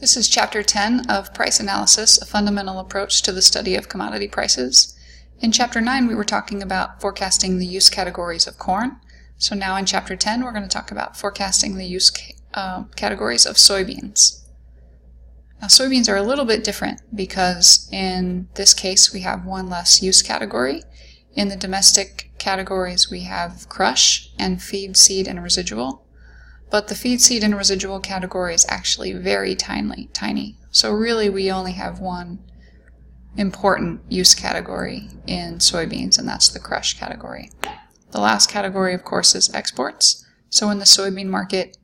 This is Chapter 10 of Price Analysis, a fundamental approach to the study of commodity prices. In Chapter 9, we were talking about forecasting the use categories of corn. So now in Chapter 10, we're going to talk about forecasting the use categories of soybeans. Now, soybeans are a little bit different because in this case, we have one less use category. In the domestic categories, we have crush and feed, seed, and residual. But the feed, seed, and residual category is actually very tiny. So really we only have one important use category in soybeans, and that's the crush category. The last category, of course, is exports. So in the soybean market,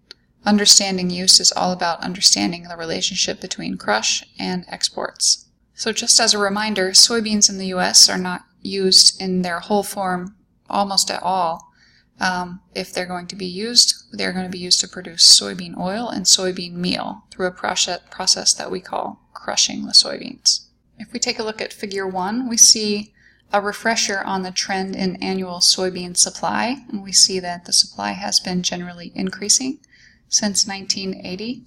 understanding use is all about understanding the relationship between crush and exports. So just as a reminder, soybeans in the US are not used in their whole form almost at all. If they're going to be used, they're going to be used to produce soybean oil and soybean meal through a process that we call crushing the soybeans. If we take a look at Figure 1, we see a refresher on the trend in annual soybean supply, and we see that the supply has been generally increasing since 1980,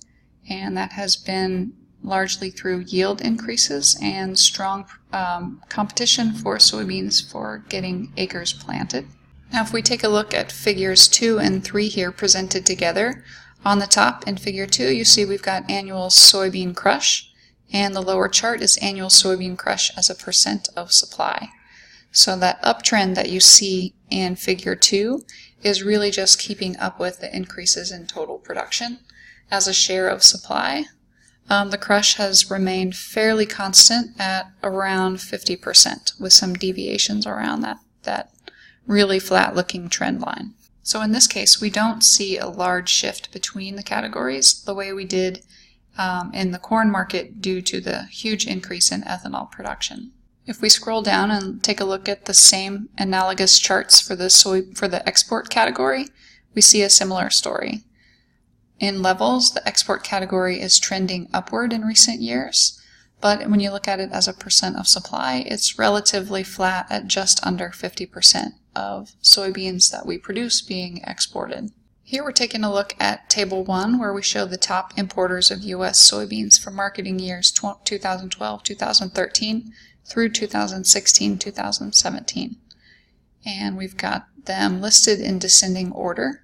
and that has been largely through yield increases and strong competition for soybeans for getting acres planted. Now if we take a look at Figures 2 and 3 here presented together, on the top in Figure 2 you see we've got annual soybean crush, and the lower chart is annual soybean crush as a percent of supply. So that uptrend that you see in Figure 2 is really just keeping up with the increases in total production as a share of supply. The crush has remained fairly constant at around 50%, with some deviations around that really flat-looking trend line. So in this case, we don't see a large shift between the categories the way we did in the corn market due to the huge increase in ethanol production. If we scroll down and take a look at the same analogous charts for the export category, we see a similar story. In levels, the export category is trending upward in recent years, but when you look at it as a percent of supply, it's relatively flat at just under 50% of soybeans that we produce being exported. Here we're taking a look at Table 1, where we show the top importers of U.S. soybeans for marketing years 2012-2013 through 2016-2017. And we've got them listed in descending order.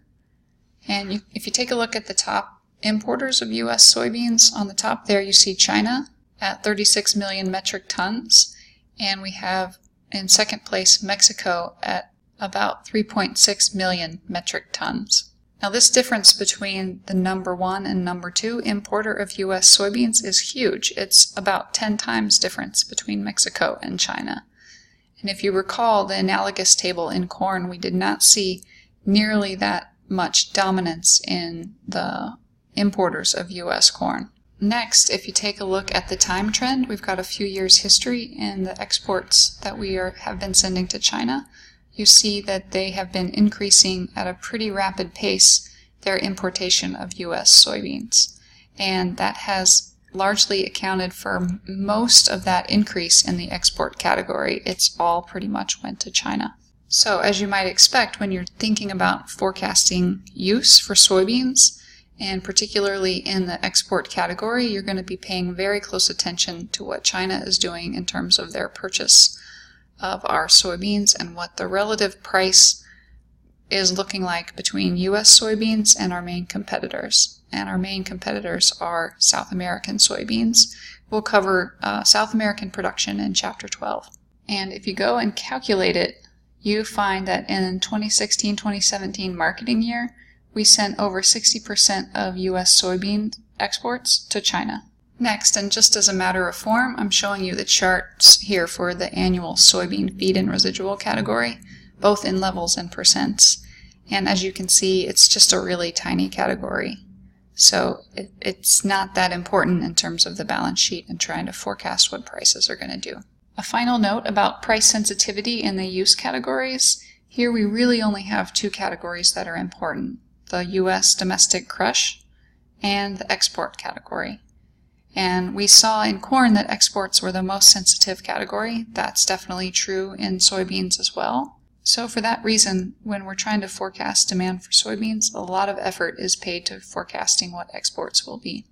And if you take a look at the top importers of U.S. soybeans, on the top there you see China at 36 million metric tons, and we have in second place Mexico at about 3.6 million metric tons. Now this difference between the number 1 and number 2 importer of U.S. soybeans is huge. It's about 10 times difference between Mexico and China. And if you recall the analogous table in corn, we did not see nearly that much dominance in the importers of U.S. corn. Next, if you take a look at the time trend, we've got a few years history in the exports that we have been sending to China. You see that they have been increasing at a pretty rapid pace their importation of U.S. soybeans. And that has largely accounted for most of that increase in the export category. It's all pretty much went to China. So as you might expect when you're thinking about forecasting use for soybeans, and particularly in the export category, you're going to be paying very close attention to what China is doing in terms of their purchase of our soybeans and what the relative price is looking like between U.S. soybeans and our main competitors. And our main competitors are South American soybeans. We'll cover South American production in Chapter 12. And if you go and calculate it, you find that in 2016-2017 marketing year, we sent over 60% of U.S. soybean exports to China. Next, and just as a matter of form, I'm showing you the charts here for the annual soybean feed and residual category, both in levels and percents. And as you can see, it's just a really tiny category. So it's not that important in terms of the balance sheet and trying to forecast what prices are going to do. A final note about price sensitivity in the use categories. Here we really only have 2 categories that are important: the U.S. domestic crush and the export category. And we saw in corn that exports were the most sensitive category. That's definitely true in soybeans as well. So for that reason, when we're trying to forecast demand for soybeans, a lot of effort is paid to forecasting what exports will be.